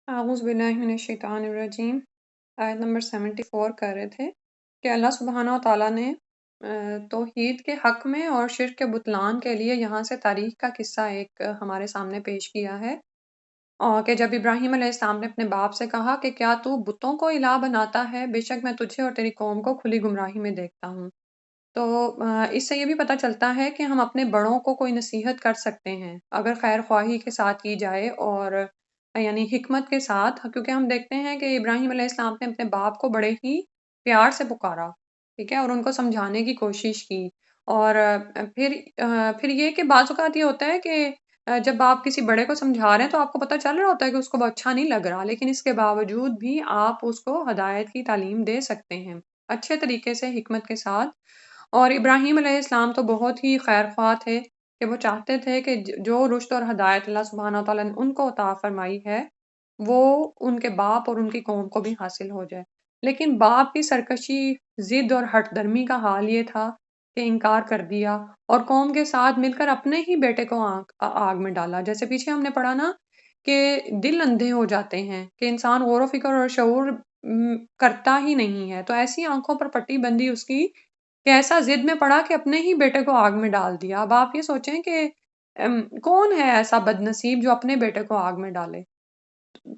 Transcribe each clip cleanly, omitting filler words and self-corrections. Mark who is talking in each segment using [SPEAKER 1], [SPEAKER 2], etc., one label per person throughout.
[SPEAKER 1] اعوذ باللہ من الشیطان الرجیم۔ آیت نمبر 74 کر رہے تھے کہ اللہ سبحانہ و تعالیٰ نے توحید کے حق میں اور شرک کے بطلان کے لیے یہاں سے تاریخ کا قصہ ایک ہمارے سامنے پیش کیا ہے، اور کہ جب ابراہیم علیہ السلام نے اپنے باپ سے کہا کہ کیا تو بتوں کو الہ بناتا ہے، بے شک میں تجھے اور تیری قوم کو کھلی گمراہی میں دیکھتا ہوں۔ تو اس سے یہ بھی پتہ چلتا ہے کہ ہم اپنے بڑوں کو کوئی نصیحت کر سکتے ہیں اگر خیر خواہی کے ساتھ کی جائے، اور یعنی حکمت کے ساتھ، کیونکہ ہم دیکھتے ہیں کہ ابراہیم علیہ السلام نے اپنے باپ کو بڑے ہی پیار سے پکارا، ٹھیک ہے، اور ان کو سمجھانے کی کوشش کی۔ اور پھر یہ کہ بعض اوقات یہ ہوتا ہے کہ جب آپ کسی بڑے کو سمجھا رہے ہیں تو آپ کو پتہ چل رہا ہوتا ہے کہ اس کو وہ اچھا نہیں لگ رہا، لیکن اس کے باوجود بھی آپ اس کو ہدایت کی تعلیم دے سکتے ہیں اچھے طریقے سے، حکمت کے ساتھ۔ اور ابراہیم علیہ السلام تو بہت ہی خیر خواہ تھے کہ وہ چاہتے تھے کہ جو رشد اور ہدایت اللہ سبحانہ تعالیٰ نے ان کو عطا فرمائی ہے وہ ان کے باپ اور ان کی قوم کو بھی حاصل ہو جائے، لیکن باپ کی سرکشی، ضد اور ہٹ درمی کا حال یہ تھا کہ انکار کر دیا اور قوم کے ساتھ مل کر اپنے ہی بیٹے کو آگ میں ڈالا۔ جیسے پیچھے ہم نے پڑھا نا کہ دل اندھے ہو جاتے ہیں کہ انسان غور و فکر اور شعور کرتا ہی نہیں ہے، تو ایسی آنکھوں پر پٹی بندی اس کی کہ ایسا ضد میں پڑا کہ اپنے ہی بیٹے کو آگ میں ڈال دیا۔ اب آپ یہ سوچیں کہ کون ہے ایسا بد نصیب جو اپنے بیٹے کو آگ میں ڈالے؟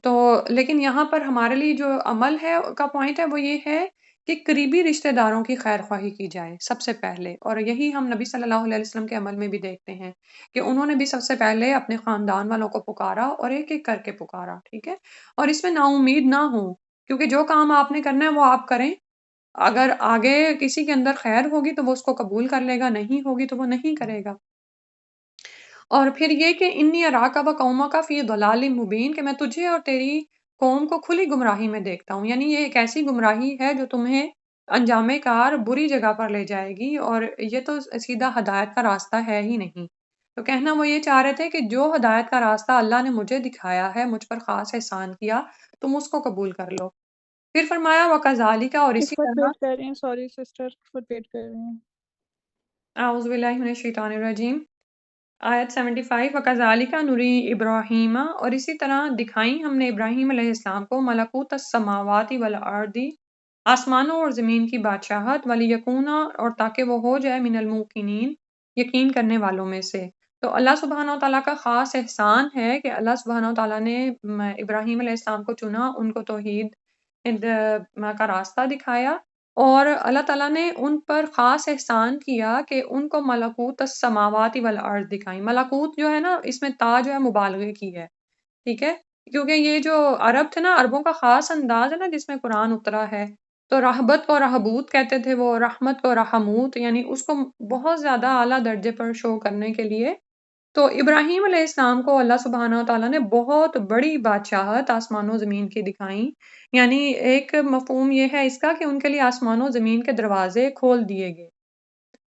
[SPEAKER 1] تو لیکن یہاں پر ہمارے لیے جو عمل ہے کا پوائنٹ ہے وہ یہ ہے کہ قریبی رشتہ داروں کی خیر خواہی کی جائے سب سے پہلے، اور یہی ہم نبی صلی اللہ علیہ وسلم کے عمل میں بھی دیکھتے ہیں کہ انہوں نے بھی سب سے پہلے اپنے خاندان والوں کو پکارا اور ایک ایک کر کے پکارا، ٹھیک ہے، اور اس میں نا امید نہ ہو، کیونکہ جو کام آپ نے کرنا ہے وہ آپ کریں، اگر آگے کسی کے اندر خیر ہوگی تو وہ اس کو قبول کر لے گا، نہیں ہوگی تو وہ نہیں کرے گا۔ اور پھر یہ کہ انی اراکا و قوما کا فی ضلال مبین، کہ میں تجھے اور تیری قوم کو کھلی گمراہی میں دیکھتا ہوں، یعنی یہ ایک ایسی گمراہی ہے جو تمہیں انجام کار بری جگہ پر لے جائے گی، اور یہ تو سیدھا ہدایت کا راستہ ہے ہی نہیں۔ تو کہنا وہ یہ چاہ رہے تھے کہ جو ہدایت کا راستہ اللہ نے مجھے دکھایا ہے، مجھ پر خاص احسان کیا، تم اس کو قبول کر لو۔ پھر فرمایا وَكَذَلِكَ، اور
[SPEAKER 2] کس
[SPEAKER 1] اسی
[SPEAKER 2] وقت
[SPEAKER 1] طرح،
[SPEAKER 2] ویٹ کر رہے ہیں؟ سوری سسٹر، کس وقت ویٹ کر رہے ہیں؟
[SPEAKER 1] اعوذ باللہ من الشیطان الرجیم، آیت 75، وَكَذَلِكَ نُرِي ابراہیم، اور اسی طرح دکھائیں ہم نے ابراہیم علیہ السلام کو ملکوت السماوات والارض، آسمانوں اور زمین کی بادشاہت، وَلِيَكُونَ، اور تاکہ وہ ہو جائے من الموقنین، یقین کرنے والوں میں سے۔ تو اللہ سبحانہ و تعالیٰ کا خاص احسان ہے کہ اللہ سبحانہ و تعالیٰ نے ابراہیم علیہ السلام کو چنا، ان کو توحید کا راستہ دکھایا، اور اللہ تعالیٰ نے ان پر خاص احسان کیا کہ ان کو ملکوت السماوات والارض دکھائیں۔ ملکوت جو ہے نا، اس میں تا جو ہے مبالغے کی ہے، ٹھیک ہے، کیونکہ یہ جو عرب تھے نا، عربوں کا خاص انداز ہے نا جس میں قرآن اترا ہے، تو رہبت کو رہبوت کہتے تھے وہ، رحمت کو رحموت، یعنی اس کو بہت زیادہ اعلیٰ درجے پر شو کرنے کے لیے۔ تو ابراہیم علیہ السلام کو اللہ سبحانہ و تعالیٰ نے بہت بڑی بادشاہت آسمان و زمین کی دکھائیں، یعنی ایک مفہوم یہ ہے اس کا کہ ان کے لیے آسمان و زمین کے دروازے کھول دیے گئے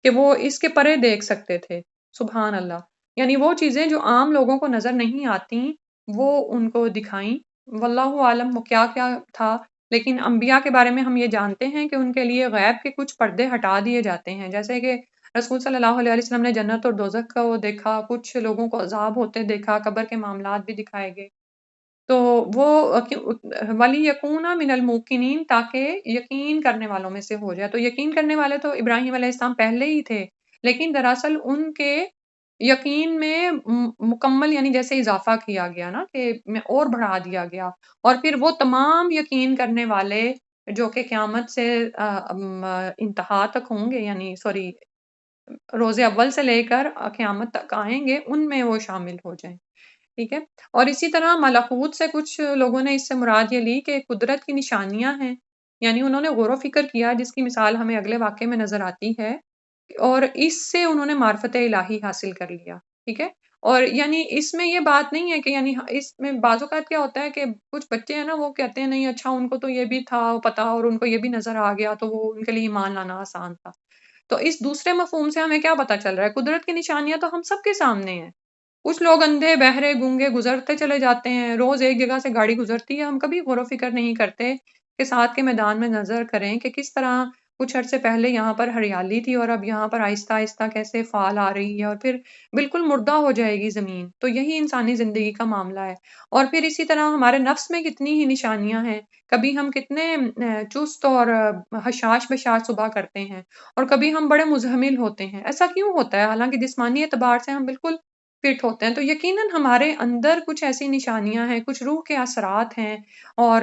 [SPEAKER 1] کہ وہ اس کے پرے دیکھ سکتے تھے، سبحان اللہ، یعنی وہ چیزیں جو عام لوگوں کو نظر نہیں آتی وہ ان کو دکھائیں۔ واللہ عالم وہ کیا کیا تھا، لیکن انبیاء کے بارے میں ہم یہ جانتے ہیں کہ ان کے لیے غیب کے کچھ پردے ہٹا دیے جاتے ہیں، جیسے کہ رسول صلی اللہ علیہ وسلم نے جنت اور دوزخ کو دیکھا، کچھ لوگوں کو عذاب ہوتے دیکھا، قبر کے معاملات بھی دکھائے گئے، تو وہ ولی یقون من الموقنین، تاکہ یقین کرنے والوں میں سے ہو جائے۔ تو یقین کرنے والے تو ابراہیم علیہ السلام پہلے ہی تھے، لیکن دراصل ان کے یقین میں مکمل، یعنی جیسے اضافہ کیا گیا نا کہ میں اور بڑھا دیا گیا، اور پھر وہ تمام یقین کرنے والے جو کہ قیامت سے انتہا تک ہوں گے، یعنی سوری روز اول سے لے کر قیامت تک آئیں گے، ان میں وہ شامل ہو جائیں، ٹھیک ہے۔ اور اسی طرح ملکوت سے کچھ لوگوں نے اس سے مراد یہ لی کہ قدرت کی نشانیاں ہیں، یعنی انہوں نے غور و فکر کیا، جس کی مثال ہمیں اگلے واقعے میں نظر آتی ہے، اور اس سے انہوں نے معرفت الہی حاصل کر لیا، ٹھیک ہے۔ اور یعنی اس میں یہ بات نہیں ہے کہ یعنی اس میں بعض اوقات کیا ہوتا ہے کہ کچھ بچے ہیں نا، وہ کہتے ہیں نہیں اچھا ان کو تو یہ بھی تھا پتا اور ان کو یہ بھی نظر آ گیا تو وہ ان کے لیے ایمان لانا آسان تھا۔ تو اس دوسرے مفہوم سے ہمیں کیا پتا چل رہا ہے؟ قدرت کی نشانیاں تو ہم سب کے سامنے ہیں، کچھ لوگ اندھے بہرے گونگے گزرتے چلے جاتے ہیں، روز ایک جگہ سے گاڑی گزرتی ہے، ہم کبھی غور و فکر نہیں کرتے کہ ساتھ کے میدان میں نظر کریں کہ کس طرح کچھ عرصے پہلے یہاں پر ہریالی تھی اور اب یہاں پر آہستہ آہستہ کیسے فال آ رہی ہے اور پھر بالکل مردہ ہو جائے گی زمین. تو یہی انسانی زندگی کا معاملہ ہے. اور پھر اسی طرح ہمارے نفس میں کتنی ہی نشانیاں ہیں. کبھی ہم کتنے چست اور حشاش بشاش صبح کرتے ہیں اور کبھی ہم بڑے مزہمل ہوتے ہیں. ایسا کیوں ہوتا ہے؟ حالانکہ جسمانی اعتبار سے ہم بالکل فٹ ہوتے ہیں. تو یقیناً ہمارے اندر کچھ ایسی نشانیاں ہیں، کچھ روح کے اثرات ہیں اور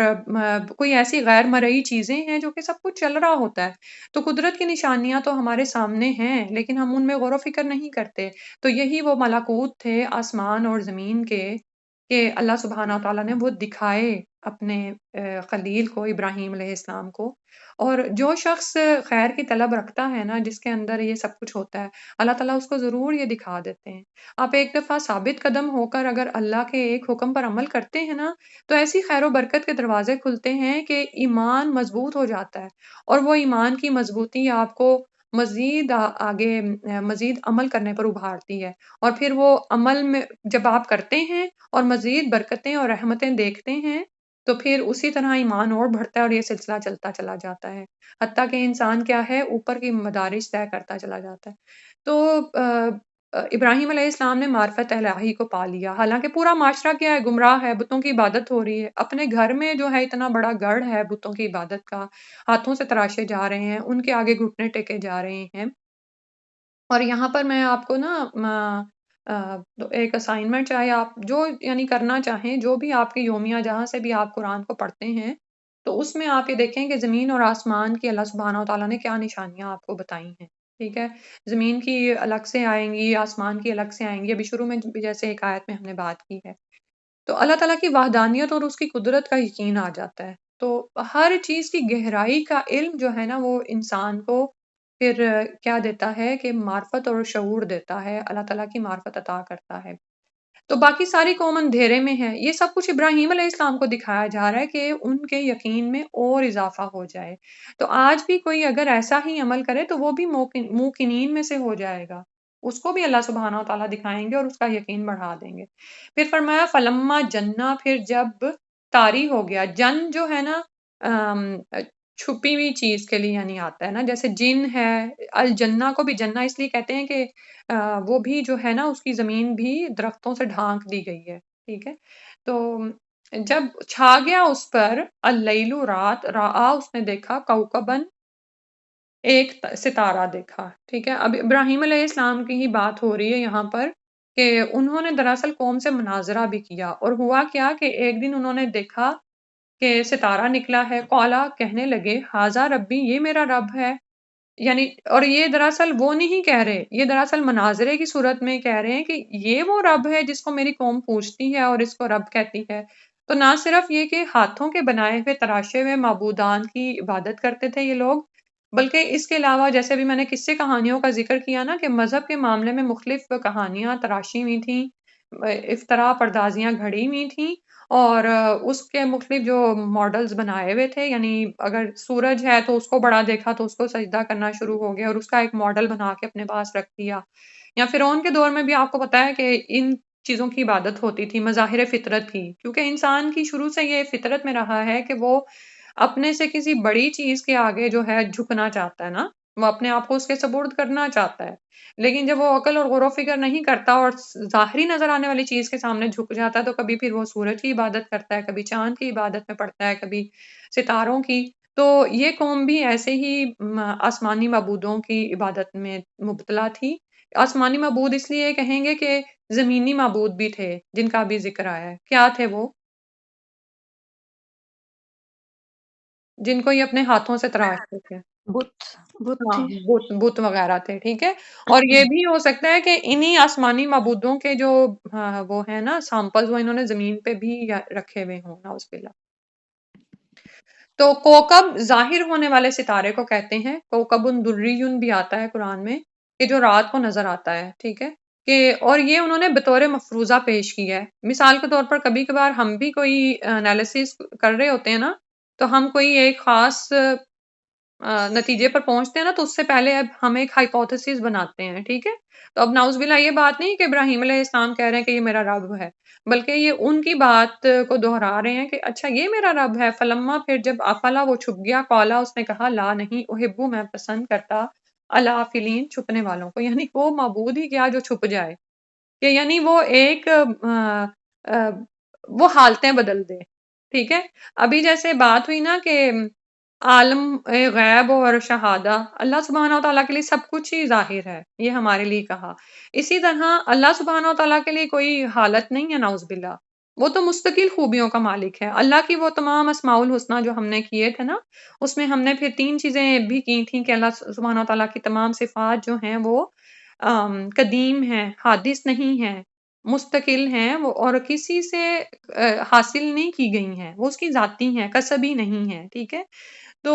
[SPEAKER 1] کوئی ایسی غیر مرئی چیزیں ہیں جو کہ سب کچھ چل رہا ہوتا ہے. تو قدرت کی نشانیاں تو ہمارے سامنے ہیں لیکن ہم ان میں غور و فکر نہیں کرتے. تو یہی وہ ملکوت تھے آسمان اور زمین کے کہ اللہ سبحانہ تعالیٰ نے وہ دکھائے اپنے خلیل کو، ابراہیم علیہ السلام کو. اور جو شخص خیر کی طلب رکھتا ہے نا، جس کے اندر یہ سب کچھ ہوتا ہے، اللہ تعالیٰ اس کو ضرور یہ دکھا دیتے ہیں. آپ ایک دفعہ ثابت قدم ہو کر اگر اللہ کے ایک حکم پر عمل کرتے ہیں نا، تو ایسی خیر و برکت کے دروازے کھلتے ہیں کہ ایمان مضبوط ہو جاتا ہے. اور وہ ایمان کی مضبوطی آپ کو مزید آگے مزید عمل کرنے پر ابھارتی ہے. اور پھر وہ عمل میں جب آپ کرتے ہیں اور مزید برکتیں اور رحمتیں دیکھتے ہیں تو پھر اسی طرح ایمان اور بڑھتا ہے اور یہ سلسلہ چلتا چلا جاتا ہے. حتیٰ کہ انسان کیا ہے، اوپر کی مدارج طے کرتا چلا جاتا ہے. تو ابراہیم علیہ السلام نے معرفت الہی کو پا لیا. حالانکہ پورا معاشرہ کیا ہے، گمراہ ہے، بتوں کی عبادت ہو رہی ہے. اپنے گھر میں جو ہے اتنا بڑا گڑھ ہے بتوں کی عبادت کا، ہاتھوں سے تراشے جا رہے ہیں، ان کے آگے گھٹنے ٹیکے جا رہے ہیں. اور یہاں پر میں آپ کو نا ایک اسائنمنٹ، چاہے آپ جو یعنی کرنا چاہیں، جو بھی آپ کی یومیہ جہاں سے بھی آپ قرآن کو پڑھتے ہیں، تو اس میں آپ یہ دیکھیں کہ زمین اور آسمان کی اللہ سبحانہ وتعالیٰ نے کیا نشانیاں آپ کو بتائی ہیں. ٹھیک ہے، زمین کی الگ سے آئیں گی، آسمان کی الگ سے آئیں گی. ابھی شروع میں بھی جیسے ایک آیت میں ہم نے بات کی ہے، تو اللہ تعالیٰ کی وحدانیت اور اس کی قدرت کا یقین آ جاتا ہے. تو ہر چیز کی گہرائی کا علم جو ہے نا، وہ انسان کو پھر کیا دیتا ہے کہ معرفت اور شعور دیتا ہے. اللہ تعالیٰ کی معرفت عطا کرتا ہے. تو باقی ساری قوم اندھیرے میں ہے. یہ سب کچھ ابراہیم علیہ السلام کو دکھایا جا رہا ہے کہ ان کے یقین میں اور اضافہ ہو جائے. تو آج بھی کوئی اگر ایسا ہی عمل کرے تو وہ بھی موقنین میں سے ہو جائے گا. اس کو بھی اللہ سبحانہ و تعالیٰ دکھائیں گے اور اس کا یقین بڑھا دیں گے. پھر فرمایا فلما جنہ، پھر جب طاری ہو گیا. جن جو ہے نا چھپی ہوئی چیز کے لیے یعنی آتا ہے نا، جیسے جن ہے. الجنہ کو بھی جنہ اس لیے کہتے ہیں کہ وہ بھی جو ہے نا، اس کی زمین بھی درختوں سے ڈھانک دی گئی ہے. ٹھیک ہے، تو جب چھا گیا اس پر اللیل، رات، رآ اس نے دیکھا کوکبن، ایک ستارہ دیکھا. ٹھیک ہے، اب ابراہیم علیہ السلام کی ہی بات ہو رہی ہے یہاں پر کہ انہوں نے دراصل قوم سے مناظرہ بھی کیا. اور ہوا کیا کہ ایک دن انہوں نے دیکھا کہ ستارہ نکلا ہے. قالا، کہنے لگے، ھذا ربی، یہ میرا رب ہے. یعنی اور یہ دراصل وہ نہیں کہہ رہے، یہ دراصل مناظرے کی صورت میں کہہ رہے ہیں کہ یہ وہ رب ہے جس کو میری قوم پوچھتی ہے اور اس کو رب کہتی ہے. تو نہ صرف یہ کہ ہاتھوں کے بنائے ہوئے تراشے ہوئے معبودان کی عبادت کرتے تھے یہ لوگ، بلکہ اس کے علاوہ جیسے بھی میں نے قصے کہانیوں کا ذکر کیا نا کہ مذہب کے معاملے میں مختلف کہانیاں تراشی ہوئی تھیں، افطرا پردازیاں گھڑی ہوئی تھیں اور اس کے مختلف جو ماڈلز بنائے ہوئے تھے. یعنی اگر سورج ہے تو اس کو بڑا دیکھا تو اس کو سجدہ کرنا شروع ہو گیا اور اس کا ایک ماڈل بنا کے اپنے پاس رکھ دیا. یا فرعون کے دور میں بھی آپ کو پتا ہے کہ ان چیزوں کی عبادت ہوتی تھی، مظاہر فطرت کی. کیونکہ انسان کی شروع سے یہ فطرت میں رہا ہے کہ وہ اپنے سے کسی بڑی چیز کے آگے جو ہے جھکنا چاہتا ہے نا، وہ اپنے آپ کو اس کے سپرد کرنا چاہتا ہے. لیکن جب وہ عقل اور غور و فکر نہیں کرتا اور ظاہری نظر آنے والی چیز کے سامنے جھک جاتا ہے تو کبھی پھر وہ سورج کی عبادت کرتا ہے، کبھی چاند کی عبادت میں پڑتا ہے، کبھی ستاروں کی. تو یہ قوم بھی ایسے ہی آسمانی معبودوں کی عبادت میں مبتلا تھی. آسمانی معبود اس لیے کہیں گے کہ زمینی معبود بھی تھے جن کا بھی ذکر آیا ہے. کیا تھے وہ؟ جن کو یہ اپنے ہاتھوں سے تراشتے تھے.
[SPEAKER 2] بت بت
[SPEAKER 1] ہاں،
[SPEAKER 2] تھے.
[SPEAKER 1] بت وغیرہ تھے. ٹھیک ہے، اور یہ بھی ہو سکتا ہے کہ انہی آسمانی معبودوں کے جو وہ ہیں نا سیمپلز، وہ انہوں نے زمین پہ بھی رکھے ہوئے ہوں نا اس بلا. تو کوکب ظاہر ہونے والے ستارے کو کہتے ہیں. کوکب دریون بھی آتا ہے قرآن میں کہ جو رات کو نظر آتا ہے. ٹھیک ہے، کہ اور یہ انہوں نے بطور مفروضہ پیش کیا ہے. مثال کے طور پر کبھی کبھار ہم بھی کوئی انالیسس کر رہے ہوتے ہیں نا، تو ہم کوئی ایک خاص نتیجے پر پہنچتے ہیں نا، تو اس سے پہلے اب ہم ایک ہائپوتھیسس بناتے ہیں، ٹھیک ہے؟ تو اب نعوذ باللہ یہ بات نہیں کہ ابراہیم علیہ السلام کہہ رہے ہیں کہ یہ میرا رب ہے، بلکہ یہ ان کی بات کو دہرا رہے ہیں کہ اچھا یہ میرا رب ہے۔ فلما، پھر جب افلا وہ چھپ گیا، قولا اس نے کہا، لا نہیں، احبو میں پسند کرتا، الافلین چھپنے والوں کو، یعنی وہ معبود ہی کیا جو چھپ جائے، کہ یعنی وہ ایک آ، وہ حالتیں بدل دے، ٹھیک ہے؟ ابھی جیسے بات ہوئی نا کہ عالم غیب اور شہادہ، اللہ سبحانہ و تعالیٰ کے لیے سب کچھ ہی ظاہر ہے، یہ ہمارے لیے کہا۔ اسی طرح اللہ سبحانہ و تعالیٰ کے لیے کوئی حالت نہیں ہے، نعوذ باللہ، وہ تو مستقل خوبیوں کا مالک ہے۔ اللہ کی وہ تمام اسماء الحسنہ جو ہم نے کیے تھے نا، اس میں ہم نے پھر 3 چیزیں بھی کی تھیں کہ اللہ سبحانہ و تعالیٰ کی تمام صفات جو ہیں وہ قدیم ہیں، حادث نہیں ہیں، مستقل ہیں، وہ اور کسی سے حاصل نہیں کی گئی ہیں، وہ اس کی ذاتی ہیں، کسبی نہیں ہیں، ٹھیک ہے؟ تو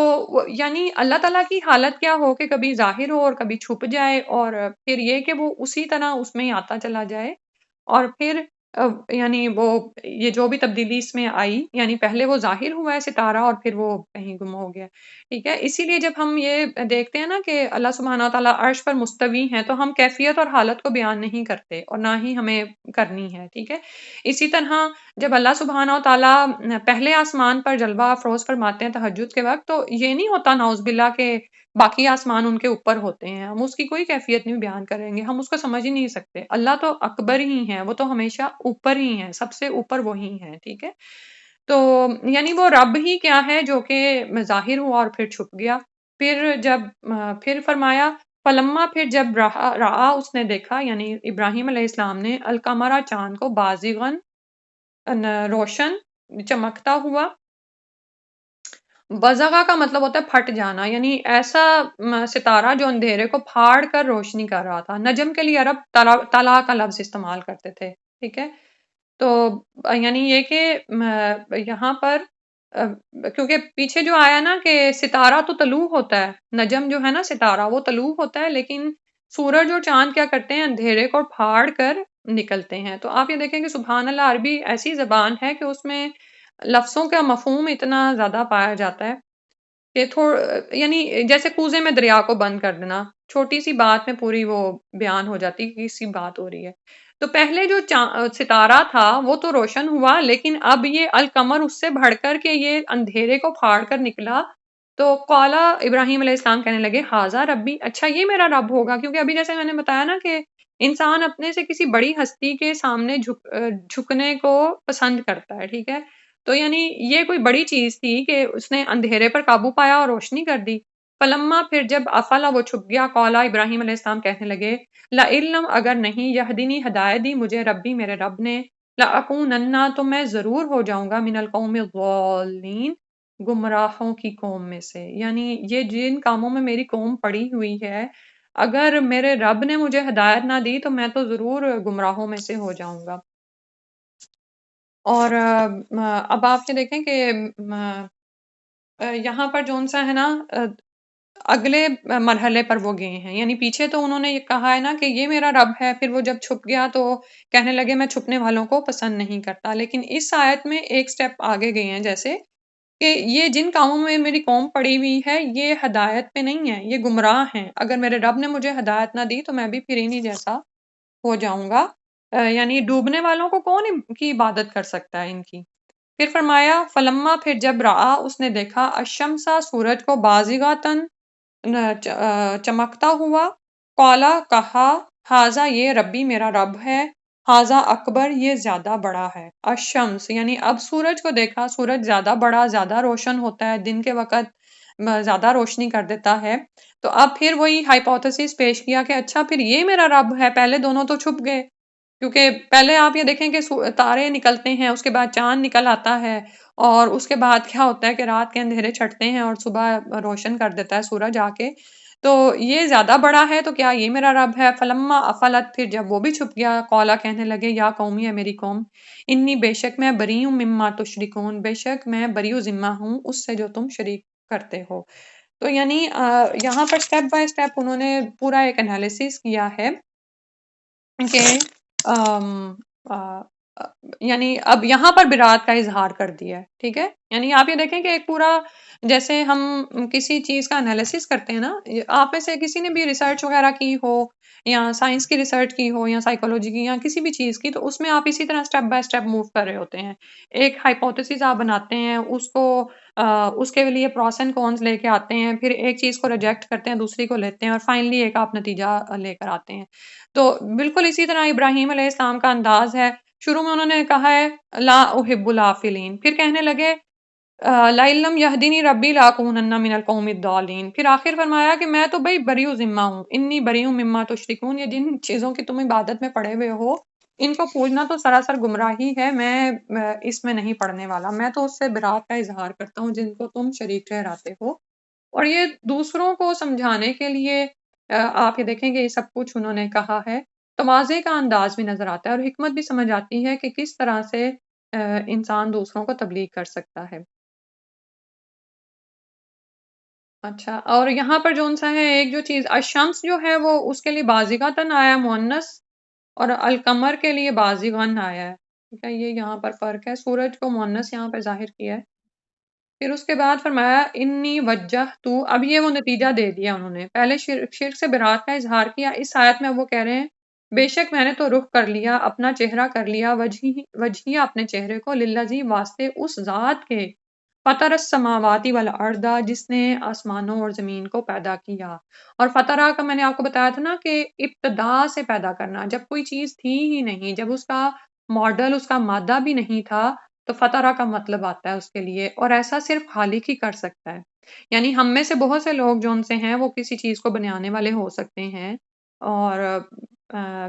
[SPEAKER 1] یعنی اللہ تعالیٰ کی حالت کیا ہو کہ کبھی ظاہر ہو اور کبھی چھپ جائے، اور پھر یہ کہ وہ اسی طرح اس میں ہی آتا چلا جائے، اور پھر یعنی وہ یہ جو بھی تبدیلی اس میں آئی، یعنی پہلے وہ ظاہر ہوا ہے ستارہ اور پھر وہ کہیں گم ہو گیا، ٹھیک ہے؟ اسی لیے جب ہم یہ دیکھتے ہیں نا کہ اللہ سبحانہ تعالیٰ عرش پر مستوی ہیں، تو ہم کیفیت اور حالت کو بیان نہیں کرتے اور نہ ہی ہمیں کرنی ہے، ٹھیک ہے؟ اسی طرح جب اللہ سبحانہ تعالیٰ پہلے آسمان پر جلوہ افروز فرماتے ہیں تہجد کے وقت، تو یہ نہیں ہوتا نعوذ باللہ کہ باقی آسمان ان کے اوپر ہوتے ہیں، ہم اس کی کوئی کیفیت نہیں بیان کریں گے، ہم اس کو سمجھ ہی نہیں سکتے۔ اللہ تو اکبر ہی ہیں، وہ تو ہمیشہ اوپر ہی ہیں، سب سے اوپر وہی ہیں، ٹھیک ہے؟ تو یعنی وہ رب ہی کیا ہے جو کہ ظاہر ہوا اور پھر چھپ گیا۔ پھر فرمایا، فلما، پھر جب رہا اس نے دیکھا، یعنی ابراہیم علیہ السلام نے، القمرہ چاند کو، بازغن روشن، چمکتا ہوا۔ بزغہ کا مطلب ہوتا ہے پھٹ جانا، یعنی ایسا ستارہ جو اندھیرے کو پھاڑ کر روشنی کر رہا تھا۔ نجم کے لیے عرب طلا کا لفظ استعمال کرتے تھے، ٹھیک ہے؟ تو یعنی یہ کہ یہاں پر کیونکہ پیچھے جو آیا نا کہ ستارہ تو طلوع ہوتا ہے، نجم جو ہے نا ستارہ وہ طلوع ہوتا ہے، لیکن سورج اور چاند کیا کرتے ہیں، اندھیرے کو پھاڑ کر نکلتے ہیں۔ تو آپ یہ دیکھیں کہ سبحان اللہ، عربی ایسی زبان ہے کہ اس میں لفظوں کا مفہوم اتنا زیادہ پایا جاتا ہے کہ یعنی جیسے کوزے میں دریا کو بند کر دینا، چھوٹی سی بات میں پوری وہ بیان ہو جاتی کہ کس سی بات ہو رہی ہے۔ تو پہلے جو ستارہ تھا وہ تو روشن ہوا، لیکن اب یہ القمر اس سے بڑھ کر کے یہ اندھیرے کو پھاڑ کر نکلا۔ تو قالا، ابراہیم علیہ السلام کہنے لگے، ہاذا ربی، اچھا یہ میرا رب ہوگا، کیونکہ ابھی جیسے میں نے بتایا نا کہ انسان اپنے سے کسی بڑی ہستی کے سامنے جھکنے کو پسند کرتا ہے، ٹھیک ہے؟ تو یعنی یہ کوئی بڑی چیز تھی کہ اس نے اندھیرے پر قابو پایا اور روشنی کر دی۔ فلما، پھر جب افلا وہ چھپ گیا، قولا، ابراہیم علیہ السلام کہنے لگے، لَإِلَّمْ، اگر نہیں، یہدینی ہدایت دی مجھے ربی میرے رب نے، لَأَكُونَنَّ، تو میں ضرور ہو جاؤں گا، من القوم الضالین، گمراہوں کی قوم میں سے، یعنی یہ جن کاموں میں میری قوم پڑی ہوئی ہے، اگر میرے رب نے مجھے ہدایت نہ دی تو میں تو ضرور گمراہوں میں سے ہو جاؤں گا۔ اور اب آپ یہ دیکھیں کہ یہاں پر جون سا ہے نا، اگلے مرحلے پر وہ گئے ہیں، یعنی پیچھے تو انہوں نے یہ کہا ہے نا کہ یہ میرا رب ہے، پھر وہ جب چھپ گیا تو کہنے لگے میں چھپنے والوں کو پسند نہیں کرتا، لیکن اس آیت میں ایک سٹیپ آگے گئے ہیں، جیسے کہ یہ جن کاموں میں میری قوم پڑی ہوئی ہے یہ ہدایت پہ نہیں ہے، یہ گمراہ ہیں، اگر میرے رب نے مجھے ہدایت نہ دی تو میں بھی پھر انہی جیسا ہو جاؤں گا۔ یعنی ڈوبنے والوں کو کون ان کی عبادت کر سکتا ہے ان کی؟ پھر فرمایا، فلما، پھر جب رآ اس نے دیکھا، الشمسا سورج کو، بازغۃً چمکتا ہوا، قالا کہا، ہاذا یہ ربی میرا رب ہے، ہاذا اکبر یہ زیادہ بڑا ہے، الشمس یعنی اب سورج کو دیکھا، سورج زیادہ بڑا، زیادہ روشن ہوتا ہے، دن کے وقت زیادہ روشنی کر دیتا ہے۔ تو اب پھر وہی ہائپوتھیسس پیش کیا کہ اچھا پھر یہ میرا رب ہے، پہلے دونوں تو چھپ گئے، کیونکہ پہلے آپ یہ دیکھیں کہ تارے نکلتے ہیں، اس کے بعد چاند نکل آتا ہے، اور اس کے بعد کیا ہوتا ہے کہ رات کے اندھیرے چھٹتے ہیں اور صبح روشن کر دیتا ہے سورج آ کے، تو یہ زیادہ بڑا ہے، تو کیا یہ میرا رب ہے؟ فلما افلت، پھر جب وہ بھی چھپ گیا، قولا کہنے لگے، یا قومی، ہے میری قوم، انی بے شک میں، بری ہوں، مما تشرکون، بے شک میں بری و ذمہ ہوں اس سے جو تم شریک کرتے ہو۔ تو یعنی یہاں پر سٹیپ بائی سٹیپ انہوں نے پورا ایک انالیسس کیا ہے کہ یعنی اب یہاں پر برات کا اظہار کر دیا ہے، ٹھیک ہے؟ یعنی آپ یہ دیکھیں کہ ایک پورا، جیسے ہم کسی چیز کا انالیسس کرتے ہیں نا، آپ میں سے کسی نے بھی ریسرچ وغیرہ کی ہو یا سائنس کی ریسرچ کی ہو یا سائیکولوجی کی یا کسی بھی چیز کی، تو اس میں آپ اسی طرح سٹیپ بائی سٹیپ موو کر رہے ہوتے ہیں۔ ایک ہائپوتھیسس آپ بناتے ہیں، اس کو اس کے لیے پروس اینڈ کونس لے کے آتے ہیں، پھر ایک چیز کو ریجیکٹ کرتے ہیں، دوسری کو لیتے ہیں، اور فائنلی ایک آپ نتیجہ لے کر آتے ہیں۔ تو بالکل اسی طرح ابراہیم علیہ السلام کا انداز ہے۔ شروع میں انہوں نے کہا ہے لا احب الافلین، پھر کہنے لگے لَئِن لَّمْ يَهْدِنِی رَبِّی لَأَکُونَنَّ مِنَ الْقَوْمِ الضَّالِّینَ، پھر آخر فرمایا کہ میں تو بھائی بری ذمہ ہوں، انی بری مما تشرکون، یہ جن چیزوں کی تم عبادت میں پڑے ہوئے ہو ان کو پوجنا تو سراسر گمراہی ہے، میں اس میں نہیں پڑنے والا، میں تو اس سے برات کا اظہار کرتا ہوں جن کو تم شریک ٹھہراتے ہو۔ اور یہ دوسروں کو سمجھانے کے لیے آپ یہ دیکھیں کہ یہ سب کچھ انہوں نے کہا ہے۔ تواضع کا انداز بھی نظر آتا ہے اور حکمت بھی سمجھ آتی ہے کہ کس طرح سے انسان دوسروں کو تبلیغ کر سکتا ہے۔ اچھا، اور یہاں پر جو سا ہے ایک جو چیز الشمس جو ہے وہ اس کے لیے بازیغتاً آیا ہے مؤنث، اور القمر کے لیے بازیغن آیا ہے، ٹھیک ہے؟ یہ یہاں پر فرق ہے، سورج کو مؤنث یہاں پہ ظاہر کیا ہے۔ پھر اس کے بعد فرمایا انی وجہ تو، اب یہ وہ نتیجہ دے دیا انہوں نے، پہلے شرک سے برات کا اظہار کیا، اس آیت میں وہ کہہ رہے ہیں بے شک میں نے تو رخ کر لیا، اپنا چہرہ کر لیا، وجہی اپنے چہرے کو، للذی واسطے اس ذات کے، فطر السماواتی والارض، جس نے آسمانوں اور زمین کو پیدا کیا۔ اور فطرہ کا میں نے آپ کو بتایا تھا نا کہ ابتدا سے پیدا کرنا، جب کوئی چیز تھی ہی نہیں، جب اس کا ماڈل، اس کا مادہ بھی نہیں تھا، تو فطرہ کا مطلب آتا ہے اس کے لیے، اور ایسا صرف خالق ہی کر سکتا ہے۔ یعنی ہم میں سے بہت سے لوگ جو ان سے ہیں وہ کسی چیز کو بنانے والے ہو سکتے ہیں، اور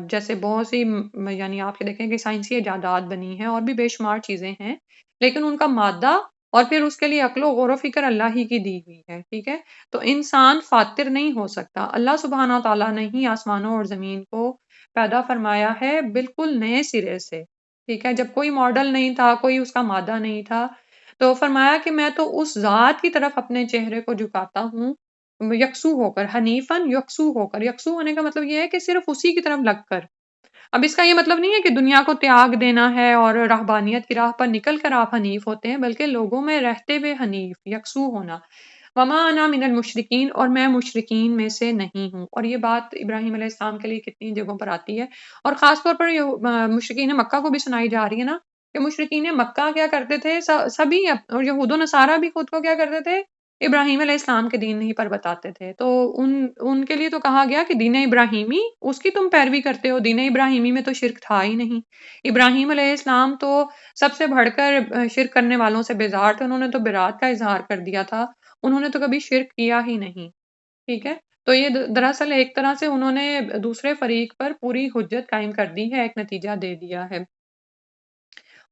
[SPEAKER 1] جیسے بہت سی یعنی آپ یہ دیکھیں کہ سائنسی ایجادات بنی ہیں اور بھی بے شمار چیزیں ہیں، لیکن ان کا مادہ اور پھر اس کے لیے عقل و غور و فکر اللہ ہی کی دی ہوئی ہے، ٹھیک ہے؟ تو انسان فاتر نہیں ہو سکتا، اللہ سبحانہ تعالیٰ نے ہی آسمانوں اور زمین کو پیدا فرمایا ہے بالکل نئے سرے سے، ٹھیک ہے؟ جب کوئی ماڈل نہیں تھا، کوئی اس کا مادہ نہیں تھا، تو فرمایا کہ میں تو اس ذات کی طرف اپنے چہرے کو جھکاتا ہوں یکسو ہو کر، حنیفاً یکسو ہو کر، یکسو ہونے کا مطلب یہ ہے کہ صرف اسی کی طرف لگ کر۔ اب اس کا یہ مطلب نہیں ہے کہ دنیا کو تیاگ دینا ہے اور رہبانیت کی راہ پر نکل کر آپ حنیف ہوتے ہیں، بلکہ لوگوں میں رہتے ہوئے حنیف یکسو ہونا۔ وما انا من المشرکین، اور میں مشرکین میں سے نہیں ہوں۔ اور یہ بات ابراہیم علیہ السلام کے لیے کتنی جگہوں پر آتی ہے، اور خاص طور پر یہ مشرکین مکہ کو بھی سنائی جا رہی ہے نا، کہ مشرکین مکہ کیا کرتے تھے، سبھی اور یہود و نصارہ بھی خود کو کیا کرتے تھے، ابراہیم علیہ السلام کے دین نہیں پر بتاتے تھے، تو ان کے لیے تو کہا گیا کہ دین ابراہیمی اس کی تم پیروی کرتے ہو، دین ابراہیمی میں تو شرک تھا ہی نہیں۔ ابراہیم علیہ السلام تو سب سے بڑھ کر شرک کرنے والوں سے بیزار تھے، انہوں نے تو برات کا اظہار کر دیا تھا، انہوں نے تو کبھی شرک کیا ہی نہیں، ٹھیک ہے؟ تو یہ دراصل ایک طرح سے انہوں نے دوسرے فریق پر پوری حجت قائم کر دی ہے، ایک نتیجہ دے دیا ہے۔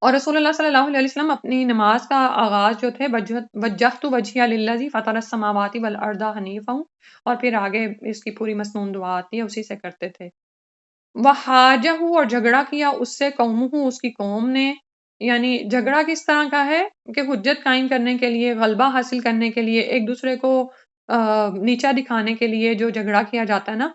[SPEAKER 1] اور رسول اللہ صلی اللہ علیہ وسلم اپنی نماز کا آغاز جو تھے وجہت وجہی للذی فطر السماوات والارض حنیفا، اور پھر آگے اس کی پوری مسنون دعا آتی ہے، اسی سے کرتے تھے۔ وحاجہ، اور جھگڑا کیا اس سے قومہ، اس کی قوم نے، یعنی جھگڑا کس طرح کا ہے کہ حجت قائم کرنے کے لیے، غلبہ حاصل کرنے کے لیے، ایک دوسرے کو نیچا دکھانے کے لیے جو جھگڑا کیا جاتا ہے نا،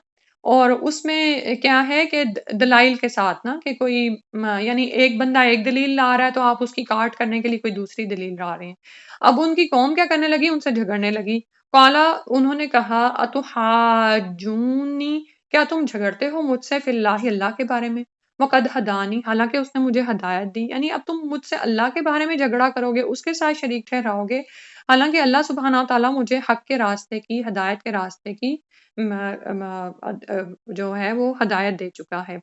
[SPEAKER 1] اور اس میں کیا ہے کہ دلائل کے ساتھ نا، کہ کوئی یعنی ایک بندہ ایک دلیل لا رہا ہے تو آپ اس کی کاٹ کرنے کے لیے کوئی دوسری دلیل لا رہے ہیں۔ اب ان کی قوم کیا کرنے لگی، ان سے جھگڑنے لگی۔ قالا، انہوں نے کہا اتحاجونی، کیا تم جھگڑتے ہو مجھ سے فی اللہ، اللہ کے بارے میں، وقد ہدانی، حالانکہ اس نے مجھے ہدایت دی، یعنی اب تم مجھ سے اللہ کے بارے میں جھگڑا کرو گے، اس کے ساتھ شریک ٹھہراؤ گے، حالانکہ اللہ سبحانہ تعالیٰ مجھے حق کے راستے کی، ہدایت کے راستے کی جو ہے وہ ہدایت دے چکا ہے۔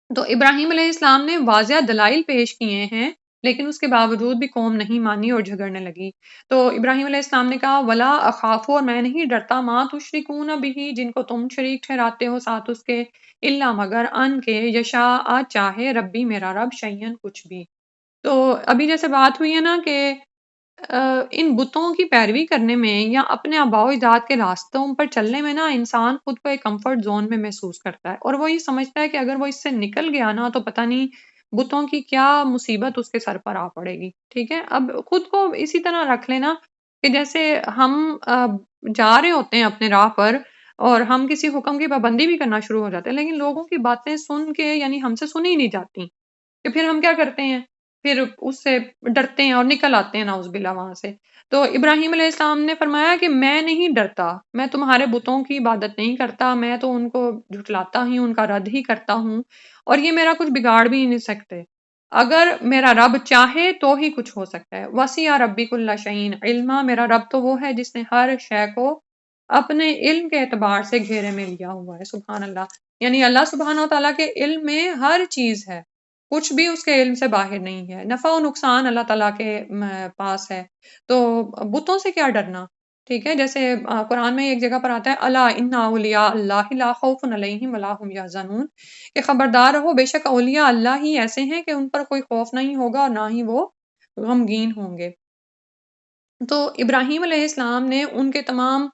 [SPEAKER 1] تو ابراہیم علیہ السلام نے واضح دلائل پیش کیے ہیں، لیکن اس کے باوجود بھی قوم نہیں مانی اور جھگڑنے لگی۔ تو ابراہیم علیہ السلام نے کہا ولا اخاف، اور میں نہیں ڈرتا، ما تشرکون بہ، جن کو تم شریک ٹھہراتے ہو ساتھ اس کے، الا مگر ان کے، یشاء چاہے، ربی میرا رب، شیئن کچھ بھی۔ تو ابھی جیسے بات ہوئی ہے نا کہ ان بتوں کی پیروی کرنے میں یا اپنے آباء و اجداد کے راستوں پر چلنے میں نا، انسان خود کو ایک کمفرٹ زون میں محسوس کرتا ہے، اور وہ یہ سمجھتا ہے کہ اگر وہ اس سے نکل گیا نا تو پتہ نہیں بتوں کی کیا مصیبت اس کے سر پر آ پڑے گی، ٹھیک ہے؟ اب خود کو اسی طرح رکھ لینا کہ جیسے ہم جا رہے ہوتے ہیں اپنے راہ پر، اور ہم کسی حکم کی پابندی بھی کرنا شروع ہو جاتے ہیں، لیکن لوگوں کی باتیں سن کے یعنی ہم سے سنی نہیں جاتی، کہ پھر ہم کیا کرتے ہیں، پھر اس سے ڈرتے ہیں اور نکل آتے ہیں نعوذ باللہ وہاں سے۔ تو ابراہیم علیہ السلام نے فرمایا کہ میں نہیں ڈرتا، میں تمہارے بتوں کی عبادت نہیں کرتا، میں تو ان کو جھٹلاتا ہی، ان کا رد ہی کرتا ہوں، اور یہ میرا کچھ بگاڑ بھی نہیں سکتے۔ اگر میرا رب چاہے تو ہی کچھ ہو سکتا ہے۔ وسیع ربی کل شعین علما، میرا رب تو وہ ہے جس نے ہر شے کو اپنے علم کے اعتبار سے گھیرے میں لیا ہوا ہے۔ سبحان اللہ، یعنی اللہ سبحانہ و تعالیٰ کے علم میں ہر چیز ہے، کچھ بھی اس کے علم سے باہر نہیں ہے، نفع و نقصان اللہ تعالیٰ کے پاس ہے۔ تو بتوں سے کیا ڈرنا، ٹھیک ہے؟ جیسے قرآن میں ایک جگہ پر آتا ہے الا ان اولیاء اللہ لا خوف علیہم ولا هم یحزنون، کہ خبردار رہو بے شک اولیاء اللہ ہی ایسے ہیں کہ ان پر کوئی خوف نہیں ہوگا اور نہ ہی وہ غمگین ہوں گے۔ تو ابراہیم علیہ السلام نے ان کے تمام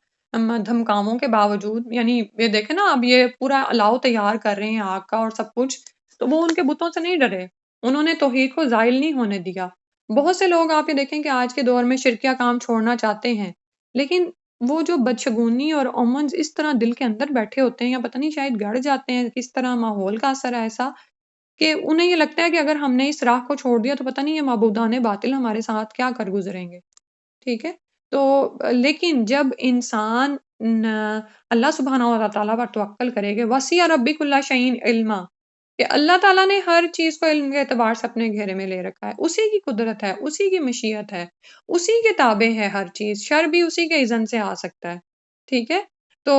[SPEAKER 1] دھمکاؤں کے باوجود، یعنی یہ دیکھیں نا، اب یہ پورا الاؤ تیار کر رہے ہیں آگ کا اور سب کچھ، تو وہ ان کے بتوں سے نہیں ڈرے، انہوں نے توحید کو زائل نہیں ہونے دیا۔ بہت سے لوگ آپ یہ دیکھیں کہ آج کے دور میں شرکیہ کام چھوڑنا چاہتے ہیں، لیکن وہ جو بدشگونی اور اومنز اس طرح دل کے اندر بیٹھے ہوتے ہیں، یا پتہ نہیں شاید گڑ جاتے ہیں، کس طرح ماحول کا اثر ہے ایسا کہ انہیں یہ لگتا ہے کہ اگر ہم نے اس راہ کو چھوڑ دیا تو پتہ نہیں یہ معبودان باطل ہمارے ساتھ کیا کر گزریں گے، ٹھیک ہے؟ تو لیکن جب انسان اللہ سبحانہ و تعالیٰ پر توکل کرے گا، وسیع ربک اللہ شعین علما، کہ اللہ تعالیٰ نے ہر چیز کو علم کے اعتبار سے اپنے گھیرے میں لے رکھا ہے، اسی کی قدرت ہے، اسی کی مشیت ہے، اسی کے تابع ہے ہر چیز، شر بھی اسی کے اذن سے آ سکتا ہے، ٹھیک ہے؟ تو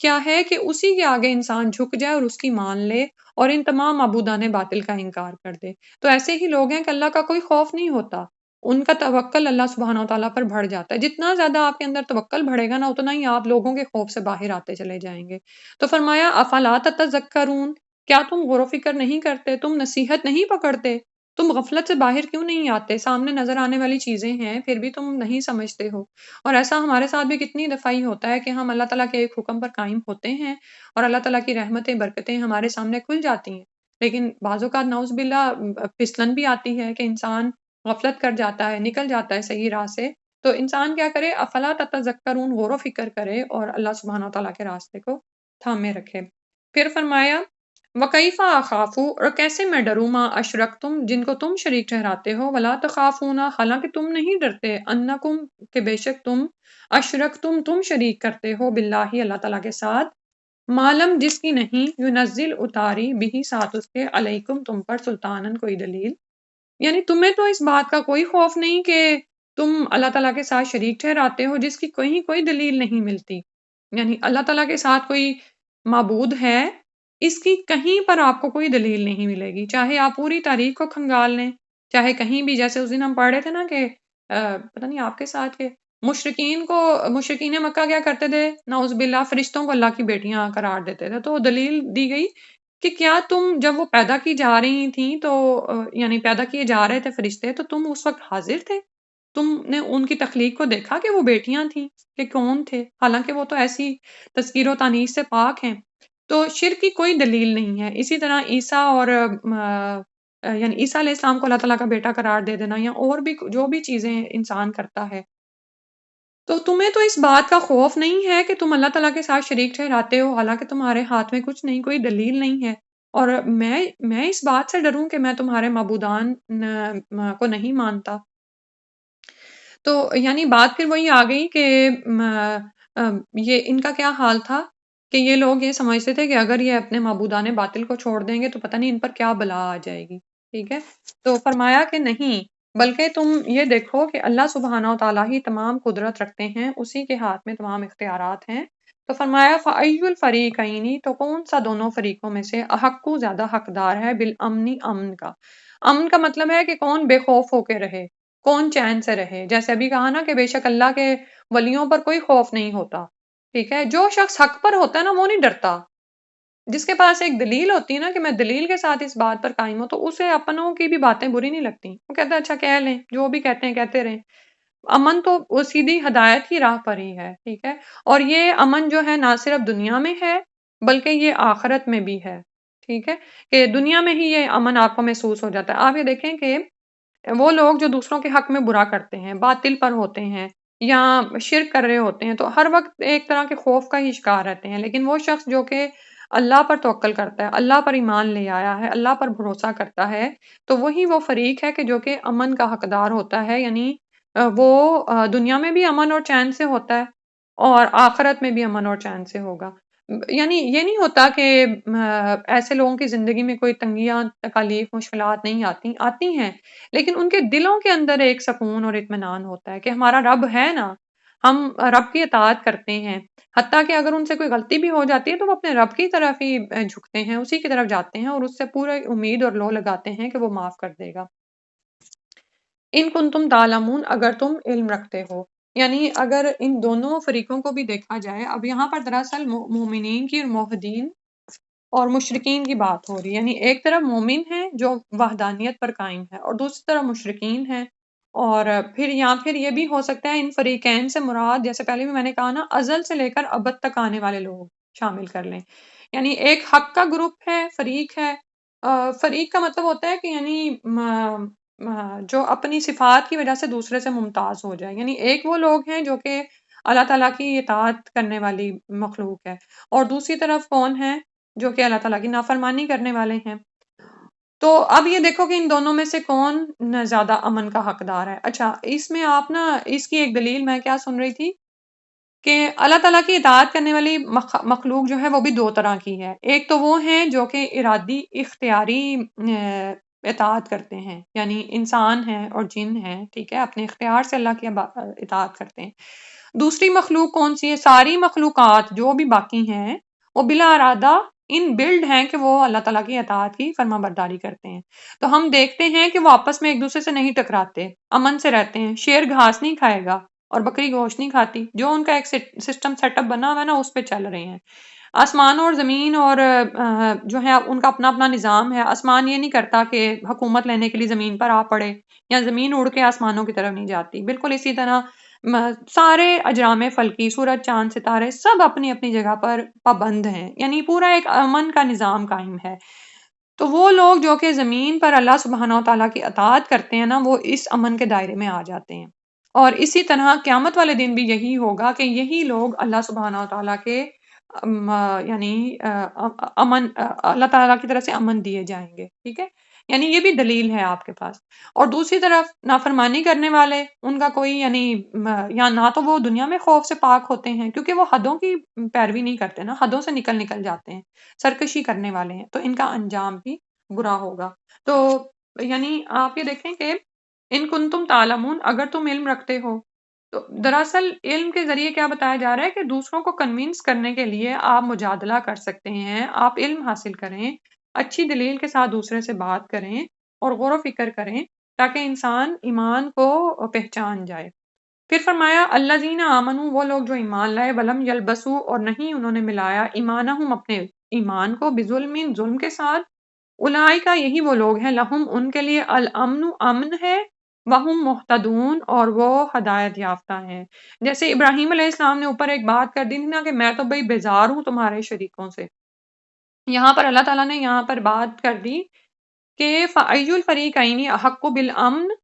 [SPEAKER 1] کیا ہے کہ اسی کے آگے انسان جھک جائے اور اس کی مان لے اور ان تمام معبودان باطل کا انکار کر دے۔ تو ایسے ہی لوگ ہیں کہ اللہ کا کوئی خوف نہیں ہوتا، ان کا توکل اللہ سبحانہ و تعالیٰ پر بڑھ جاتا ہے۔ جتنا زیادہ آپ کے اندر توکل بڑھے گا نا، اتنا ہی آپ لوگوں کے خوف سے باہر آتے چلے جائیں گے۔ تو فرمایا افلا تتذکرون، کیا تم غور و فکر نہیں کرتے، تم نصیحت نہیں پکڑتے، تم غفلت سے باہر کیوں نہیں آتے؟ سامنے نظر آنے والی چیزیں ہیں پھر بھی تم نہیں سمجھتے ہو۔ اور ایسا ہمارے ساتھ بھی کتنی دفعہ ہی ہوتا ہے کہ ہم اللہ تعالیٰ کے ایک حکم پر قائم ہوتے ہیں اور اللہ تعالیٰ کی رحمتیں برکتیں ہمارے سامنے کھل جاتی ہیں، لیکن بعض اوقات نعوذ باللہ پھسلن بھی آتی ہے کہ انسان غفلت کر جاتا ہے، نکل جاتا ہے صحیح راہ سے۔ تو انسان کیا کرے، افلا تتذکرون، غور و فکر کرے اور اللہ سبحانہ و تعالیٰ کے راستے کو تھامے رکھے۔ پھر فرمایا وَكَيْفَ أَخَافُ، اور کیسے میں ڈروں، مَا أَشْرَكْتُمْ، جن کو تم شریک ٹھہراتے ہو، وَلَا تَخَافُونَ، حالانکہ تم نہیں ڈرتے، أَنَّكُمْ، کہ بے شک تم، تم شریک کرتے ہو، باللہ اللہ تعالیٰ کے ساتھ، معلم جس کی نہیں، يُنَزِّلْ اتاری بھی ساتھ اس کے، علیکم تم پر، سلطانن کوئی دلیل، یعنی تمہیں تو اس بات کا کوئی خوف نہیں کہ تم اللہ تعالیٰ کے ساتھ شریک ٹھہراتے ہو جس کی کہیں کوئی دلیل نہیں ملتی، یعنی اللہ تعالیٰ کے ساتھ کوئی معبود ہے، اس کی کہیں پر آپ کو کوئی دلیل نہیں ملے گی، چاہے آپ پوری تاریخ کو کھنگال لیں، چاہے کہیں بھی، جیسے اس دن ہم پڑھ رہے تھے نا کہ پتہ نہیں آپ کے ساتھ کہ مشرکین مکہ کیا کرتے تھے، نعوذ باللہ فرشتوں کو اللہ کی بیٹیاں قرار دیتے تھے، تو دلیل دی گئی کہ کیا تم جب وہ پیدا کی جا رہی تھیں تو یعنی پیدا کیے جا رہے تھے فرشتے، تو تم اس وقت حاضر تھے، تم نے ان کی تخلیق کو دیکھا کہ وہ بیٹیاں تھیں کہ کون تھے، حالانکہ وہ تو ایسی تذکیر و تانیث سے پاک ہیں۔ تو شرک کی کوئی دلیل نہیں ہے۔ اسی طرح عیسیٰ اور یعنی عیسیٰ علیہ السلام کو اللہ تعالیٰ کا بیٹا قرار دے دینا، یا اور بھی جو بھی چیزیں انسان کرتا ہے، تو تمہیں تو اس بات کا خوف نہیں ہے کہ تم اللہ تعالیٰ کے ساتھ شریک ٹھہراتے ہو، حالانکہ تمہارے ہاتھ میں کچھ نہیں، کوئی دلیل نہیں ہے، اور میں اس بات سے ڈروں کہ میں تمہارے معبودان کو نہیں مانتا۔ تو یعنی بات پھر وہی آ گئی کہ یہ ان کا کیا حال تھا کہ یہ لوگ یہ سمجھتے تھے کہ اگر یہ اپنے معبودان باطل کو چھوڑ دیں گے تو پتہ نہیں ان پر کیا بلا آ جائے گی، ٹھیک ہے؟ تو فرمایا کہ نہیں، بلکہ تم یہ دیکھو کہ اللہ سبحانہ و تعالیٰ ہی تمام قدرت رکھتے ہیں، اسی کے ہاتھ میں تمام اختیارات ہیں۔ تو فرمایا فَأَيُّ الْفَرِيقَيْنِ، تو کون سا دونوں فریقوں میں سے، احق، زیادہ حقدار ہے، بالامن، امن کا۔ امن کا مطلب ہے کہ کون بے خوف ہو کے رہے، کون چین سے رہے، جیسے ابھی کہا نا کہ بے شک اللہ کے ولیوں پر کوئی خوف نہیں ہوتا، ٹھیک ہے؟ جو شخص حق پر ہوتا ہے نا وہ نہیں ڈرتا، جس کے پاس ایک دلیل ہوتی ہے نا کہ میں دلیل کے ساتھ اس بات پر قائم ہوں، تو اسے اپنوں کی بھی باتیں بری نہیں لگتی، وہ کہتا ہے اچھا کہہ لیں، جو بھی کہتے ہیں کہتے رہیں۔ امن تو وہ سیدھی ہدایت کی راہ پر ہی ہے، ٹھیک ہے؟ اور یہ امن جو ہے نہ صرف دنیا میں ہے بلکہ یہ آخرت میں بھی ہے، ٹھیک ہے؟ کہ دنیا میں ہی یہ امن آپ کو محسوس ہو جاتا ہے۔ آپ یہ دیکھیں کہ وہ لوگ جو دوسروں کے حق میں برا کرتے ہیں، باطل پر ہوتے ہیں یا شرک کر رہے ہوتے ہیں، تو ہر وقت ایک طرح کے خوف کا ہی شکار رہتے ہیں، لیکن وہ شخص جو کہ اللہ پر توکل کرتا ہے، اللہ پر ایمان لے آیا ہے، اللہ پر بھروسہ کرتا ہے، تو وہی وہ فریق ہے کہ جو کہ امن کا حقدار ہوتا ہے، یعنی وہ دنیا میں بھی امن اور چین سے ہوتا ہے اور آخرت میں بھی امن اور چین سے ہوگا۔ یعنی یہ نہیں ہوتا کہ ایسے لوگوں کی زندگی میں کوئی تنگیاں، تکالیف، مشکلات نہیں آتی، آتی ہیں، لیکن ان کے دلوں کے اندر ایک سکون اور اطمینان ہوتا ہے کہ ہمارا رب ہے نا، ہم رب کی اطاعت کرتے ہیں، حتیٰ کہ اگر ان سے کوئی غلطی بھی ہو جاتی ہے تو وہ اپنے رب کی طرف ہی جھکتے ہیں، اسی کی طرف جاتے ہیں اور اس سے پورے امید اور لو لگاتے ہیں کہ وہ معاف کر دے گا۔ ان کنتم تعلمون، اگر تم علم رکھتے ہو، یعنی اگر ان دونوں فریقوں کو بھی دیکھا جائے، اب یہاں پر دراصل مومنین کی اور موحدین اور مشرکین کی بات ہو رہی ہے، یعنی ایک طرف مومن ہیں جو وحدانیت پر قائم ہے اور دوسری طرف مشرکین ہیں، اور پھر یہ بھی ہو سکتا ہے ان فریقین سے مراد، جیسے پہلے بھی میں نے کہا نا، ازل سے لے کر ابد تک آنے والے لوگ شامل کر لیں، یعنی ایک حق کا گروپ ہے، فریق ہے۔ فریق کا مطلب ہوتا ہے کہ یعنی جو اپنی صفات کی وجہ سے دوسرے سے ممتاز ہو جائے، یعنی ایک وہ لوگ ہیں جو کہ اللہ تعالیٰ کی اطاعت کرنے والی مخلوق ہے، اور دوسری طرف کون ہے جو کہ اللہ تعالیٰ کی نافرمانی کرنے والے ہیں۔ تو اب یہ دیکھو کہ ان دونوں میں سے کون زیادہ امن کا حقدار ہے۔ اچھا، اس میں آپ نا، اس کی ایک دلیل میں کیا سن رہی تھی کہ اللہ تعالیٰ کی اطاعت کرنے والی مخلوق جو ہے وہ بھی دو طرح کی ہے۔ ایک تو وہ ہیں جو کہ ارادی اختیاری اطاعت کرتے ہیں، یعنی انسان ہیں اور جن ہیں، ٹھیک ہے، اپنے اختیار سے اللہ کی اطاعت کرتے ہیں۔ دوسری مخلوق کون سی ہے؟ ساری مخلوقات جو بھی باقی ہیں وہ بلا ارادہ ان بلڈ ہیں کہ وہ اللہ تعالیٰ کی اطاعت کی فرما برداری کرتے ہیں۔ تو ہم دیکھتے ہیں کہ وہ آپس میں ایک دوسرے سے نہیں ٹکراتے، امن سے رہتے ہیں۔ شیر گھاس نہیں کھائے گا اور بکری گوشت نہیں کھاتی، جو ان کا ایک سسٹم سیٹ اپ بنا ہوا ہے نا، اس پہ چل رہے ہیں۔ آسمان اور زمین اور جو ہے ان کا اپنا اپنا نظام ہے۔ آسمان یہ نہیں کرتا کہ حکومت لینے کے لیے زمین پر آ پڑے، یا زمین اڑ کے آسمانوں کی طرف نہیں جاتی۔ بالکل اسی طرح سارے اجرام فلکی، سورج، چاند، ستارے، سب اپنی اپنی جگہ پر پابند ہیں، یعنی پورا ایک امن کا نظام قائم ہے۔ تو وہ لوگ جو کہ زمین پر اللہ سبحانہ و تعالیٰ کی اطاعت کرتے ہیں نا، وہ اس امن کے دائرے میں آ جاتے ہیں۔ اور اسی طرح قیامت والے دن بھی یہی ہوگا کہ یہی لوگ اللہ سبحانہ و تعالیٰ کے یعنی امن، اللہ تعالیٰ کی طرف سے امن دیے جائیں گے، ٹھیک ہے۔ یعنی یہ بھی دلیل ہے آپ کے پاس۔ اور دوسری طرف نافرمانی کرنے والے، ان کا کوئی یعنی یا نہ تو وہ دنیا میں خوف سے پاک ہوتے ہیں، کیونکہ وہ حدوں کی پیروی نہیں کرتے نا، حدوں سے نکل جاتے ہیں، سرکشی کرنے والے ہیں، تو ان کا انجام بھی برا ہوگا۔ تو یعنی آپ یہ دیکھیں کہ ان کنتم تعلمون، اگر تم علم رکھتے ہو، تو دراصل علم کے ذریعے کیا بتایا جا رہا ہے کہ دوسروں کو کنونس کرنے کے لیے آپ مجادلہ کر سکتے ہیں، آپ علم حاصل کریں، اچھی دلیل کے ساتھ دوسرے سے بات کریں اور غور و فکر کریں، تاکہ انسان ایمان کو پہچان جائے۔ پھر فرمایا الذین آمنوا، وہ لوگ جو ایمان لائے، ولم یلبسوا، اور نہیں انہوں نے ملایا، ایمانہم، اپنے ایمان کو، بظلم، ظلم کے ساتھ، اولئک، یہی وہ لوگ ہیں، لہم، ان کے لیے، الامن، امن ہے، وہم مہتدون، اور وہ ہدایت یافتہ ہیں۔ جیسے ابراہیم علیہ السلام نے اوپر ایک بات کر دی تھی نا کہ میں تو بھئی بیزار ہوں تمہارے شریکوں سے، یہاں پر اللہ تعالیٰ نے یہاں پر بات کر دی کہ فَأَيُّ الْفَرِيقَيْنِ أَحَقُّ بِالْأَمْنِ،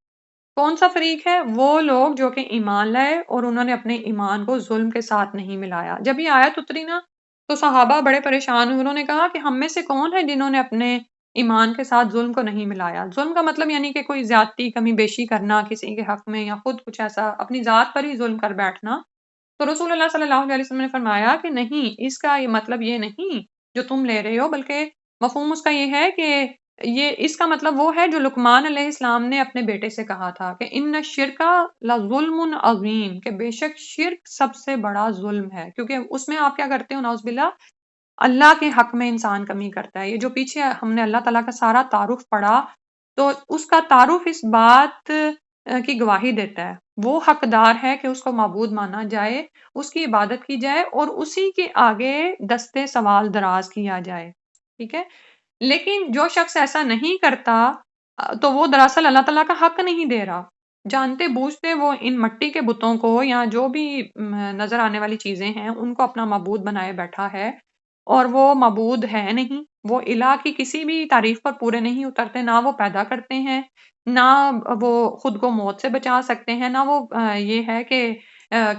[SPEAKER 1] کون سا فریق ہے؟ وہ لوگ جو کہ ایمان لائے اور انہوں نے اپنے ایمان کو ظلم کے ساتھ نہیں ملایا۔ جب یہ آیت اتری نا تو صحابہ بڑے پریشان ہوئے، انہوں نے کہا کہ ہم میں سے کون ہے جنہوں نے اپنے ایمان کے ساتھ ظلم کو نہیں ملایا۔ ظلم کا مطلب یعنی کہ کوئی زیادتی، کمی بیشی کرنا کسی کے حق میں، یا خود کچھ ایسا اپنی ذات پر ہی ظلم کر بیٹھنا۔ تو رسول اللہ صلی اللہ علیہ وسلم نے فرمایا کہ نہیں، اس کا یہ مطلب یہ نہیں جو تم لے رہے ہو، بلکہ مفہوم اس کا یہ ہے کہ اس کا مطلب وہ ہے جو لقمان علیہ السلام نے اپنے بیٹے سے کہا تھا کہ ان الشرک لظلم عظیم، کہ بے شک شرک سب سے بڑا ظلم ہے، کیونکہ اس میں آپ کیا کرتے ہو، نعوذ باللہ، اللہ کے حق میں انسان کمی کرتا ہے۔ یہ جو پیچھے ہم نے اللہ تعالیٰ کا سارا تعارف پڑھا، تو اس کا تعارف اس بات کی گواہی دیتا ہے، وہ حقدار ہے کہ اس کو معبود مانا جائے، اس کی عبادت کی جائے اور اسی کے آگے دستے سوال دراز کیا جائے، ٹھیک ہے۔ لیکن جو شخص ایسا نہیں کرتا تو وہ دراصل اللہ تعالیٰ کا حق نہیں دے رہا، جانتے بوجھتے وہ ان مٹی کے بتوں کو یا جو بھی نظر آنے والی چیزیں ہیں ان کو اپنا معبود بنائے بیٹھا ہے، اور وہ معبود ہے نہیں، وہ الہ کی کسی بھی تعریف پر پورے نہیں اترتے، نہ وہ پیدا کرتے ہیں، نہ وہ خود کو موت سے بچا سکتے ہیں، نہ وہ یہ ہے کہ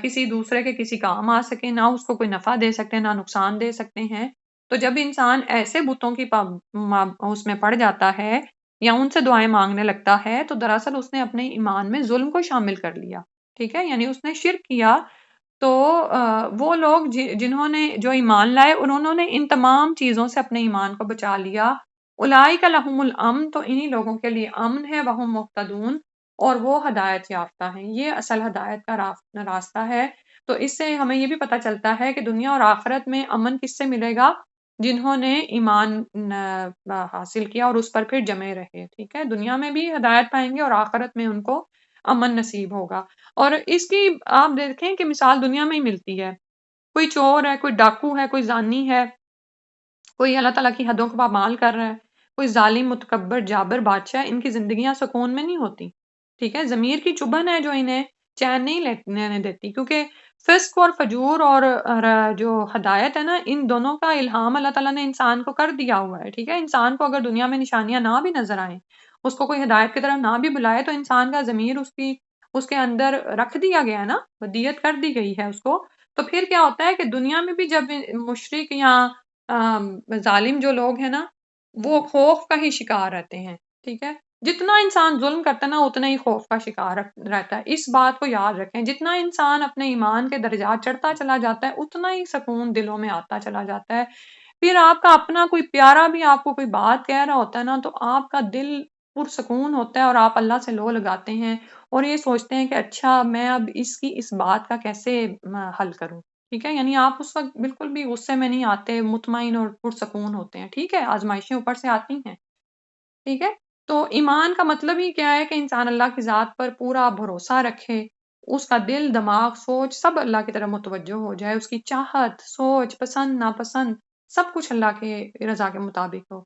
[SPEAKER 1] کسی دوسرے کے کسی کام آ سکے، نہ اس کو کوئی نفع دے سکتے ہیں، نہ نقصان دے سکتے ہیں۔ تو جب انسان ایسے بتوں کی اس میں پڑ جاتا ہے یا ان سے دعائیں مانگنے لگتا ہے تو دراصل اس نے اپنے ایمان میں ظلم کو شامل کر لیا، ٹھیک ہے، یعنی اس نے شرک کیا۔ تو وہ لوگ جنہوں نے جو ایمان لائے انہوں نے ان تمام چیزوں سے اپنے ایمان کو بچا لیا۔ اولئک لہم الامن، تو انہی لوگوں کے لیے امن ہے، وہم مہتدون، اور وہ ہدایت یافتہ ہیں۔ یہ اصل ہدایت کا راستہ ہے۔ تو اس سے ہمیں یہ بھی پتہ چلتا ہے کہ دنیا اور آخرت میں امن کس سے ملے گا؟ جنہوں نے ایمان حاصل کیا اور اس پر پھر جمے رہے، ٹھیک ہے، دنیا میں بھی ہدایت پائیں گے اور آخرت میں ان کو امن نصیب ہوگا۔ اور اس کی آپ دیکھیں کہ مثال دنیا میں ہی ملتی ہے۔ کوئی چور ہے، کوئی ڈاکو ہے، کوئی زانی ہے، کوئی اللہ تعالیٰ کی حدوں کو پامال کر رہا ہے، کوئی ظالم متکبر جابر بادشاہ، ان کی زندگیاں سکون میں نہیں ہوتی، ٹھیک ہے، ضمیر کی چبھن ہے جو انہیں چین نہیں لینے دیتی، کیونکہ فسق اور فجور اور جو ہدایت ہے نا، ان دونوں کا الہام اللہ تعالیٰ نے انسان کو کر دیا ہوا ہے، ٹھیک ہے۔ انسان کو اگر دنیا میں نشانیاں نہ بھی نظر آئیں، اس کو کوئی ہدایت کی طرف نہ بھی بلائے، تو انسان کا ضمیر اس کے اندر رکھ دیا گیا ہے نا، ودیت کر دی گئی ہے اس کو۔ تو پھر کیا ہوتا ہے کہ دنیا میں بھی جب مشرک یا ظالم جو لوگ ہیں نا، وہ خوف کا ہی شکار رہتے ہیں، ٹھیک ہے۔ جتنا انسان ظلم کرتا ہے نا اتنا ہی خوف کا شکار رہتا ہے۔ اس بات کو یاد رکھیں، جتنا انسان اپنے ایمان کے درجات چڑھتا چلا جاتا ہے اتنا ہی سکون دلوں میں آتا چلا جاتا ہے۔ پھر آپ کا اپنا کوئی پیارا بھی آپ کو کوئی بات کہہ رہا ہوتا ہے نا، تو آپ کا دل پرسکون ہوتا ہے اور آپ اللہ سے لو لگاتے ہیں اور یہ سوچتے ہیں کہ اچھا میں اب اس بات کا کیسے حل کروں، ٹھیک ہے، یعنی آپ اس وقت بالکل بھی غصے میں نہیں آتے، مطمئن اور پرسکون ہوتے ہیں، ٹھیک ہے۔ آزمائشیں اوپر سے آتی ہیں، ٹھیک ہے۔ تو ایمان کا مطلب ہی کیا ہے کہ انسان اللہ کی ذات پر پورا بھروسہ رکھے، اس کا دل دماغ سوچ سب اللہ کی طرف متوجہ ہو جائے، اس کی چاہت سوچ پسند ناپسند سب کچھ اللہ کے رضا کے مطابق ہو۔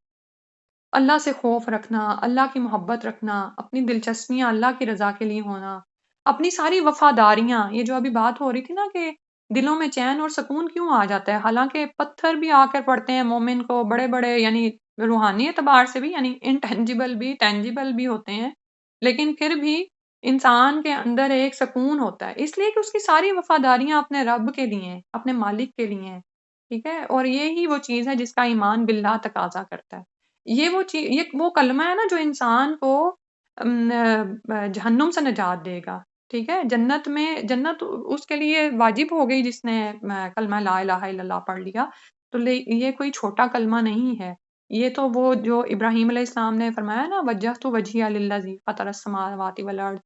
[SPEAKER 1] اللہ سے خوف رکھنا، اللہ کی محبت رکھنا، اپنی دلچسپیاں اللہ کی رضا کے لیے ہونا، اپنی ساری وفاداریاں، یہ جو ابھی بات ہو رہی تھی نا کہ دلوں میں چین اور سکون کیوں آ جاتا ہے، حالانکہ پتھر بھی آ کر پڑتے ہیں مومن کو، بڑے بڑے یعنی روحانی اعتبار سے بھی، یعنی انٹینجیبل بھی ٹینجیبل بھی ہوتے ہیں، لیکن پھر بھی انسان کے اندر ایک سکون ہوتا ہے، اس لیے کہ اس کی ساری وفاداریاں اپنے رب کے لیے ہیں، اپنے مالک کے لیے ہیں، ٹھیک ہے۔ اور یہی وہ چیز ہے جس کا ایمان باللہ تقاضا کرتا ہے۔ یہ وہ کلمہ ہے نا جو انسان کو جہنم سے نجات دے گا، ٹھیک ہے، جنت اس کے لیے واجب ہو گئی جس نے کلمہ لا الہ الا اللہ پڑھ لیا۔ تو یہ کوئی چھوٹا کلمہ نہیں ہے، یہ تو وہ جو ابراہیم علیہ السلام نے فرمایا نا وجہت وجہی للذی فطر السماوات والارض،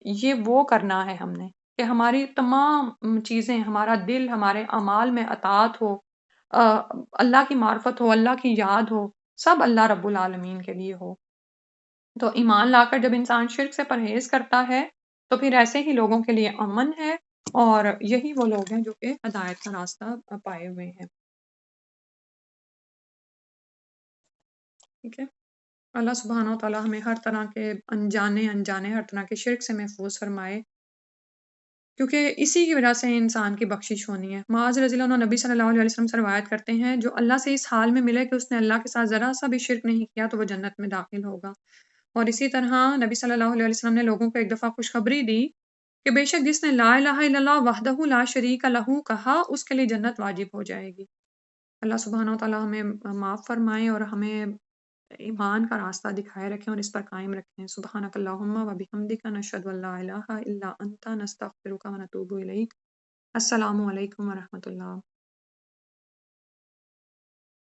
[SPEAKER 1] یہ وہ کرنا ہے ہم نے کہ ہماری تمام چیزیں، ہمارا دل ہمارے اعمال میں اطاعت ہو، اللہ کی معرفت ہو، اللہ کی یاد ہو، سب اللہ رب العالمین کے لیے ہو۔ تو ایمان لا کر جب انسان شرک سے پرہیز کرتا ہے تو پھر ایسے ہی لوگوں کے لیے امن ہے، اور یہی وہ لوگ ہیں جو کہ ہدایت کا راستہ پائے ہوئے ہیں، ٹھیک ہے۔ اللہ سبحانہ و تعالیٰ ہمیں ہر طرح کے انجانے ہر طرح کے شرک سے محفوظ فرمائے، کیونکہ اسی کی وجہ سے انسان کی بخشش ہونی ہے۔ معاذ رضی اللہ عنہ نبی صلی اللہ علیہ وسلم سے روایت کرتے ہیں جو اللہ سے اس حال میں ملے کہ اس نے اللہ کے ساتھ ذرا سا بھی شرک نہیں کیا تو وہ جنت میں داخل ہوگا۔ اور اسی طرح نبی صلی اللہ علیہ وسلم نے لوگوں کو ایک دفعہ خوشخبری دی کہ بے شک جس نے لا الہ الا اللہ وحدہ لا شریک لہ کہا اس کے لیے جنت واجب ہو جائے گی۔ اللہ سبحانہ و تعالیٰ ہمیں معاف فرمائے اور ہمیں ایمان کا راستہ دکھائے رکھیں اور اس پر قائم رکھیں۔ سبحانک اللہم و بحمدک نشہد ان لا الہ الا انت نستغفرک و نتوب الیک۔ السلام علیکم ورحمۃ اللہ۔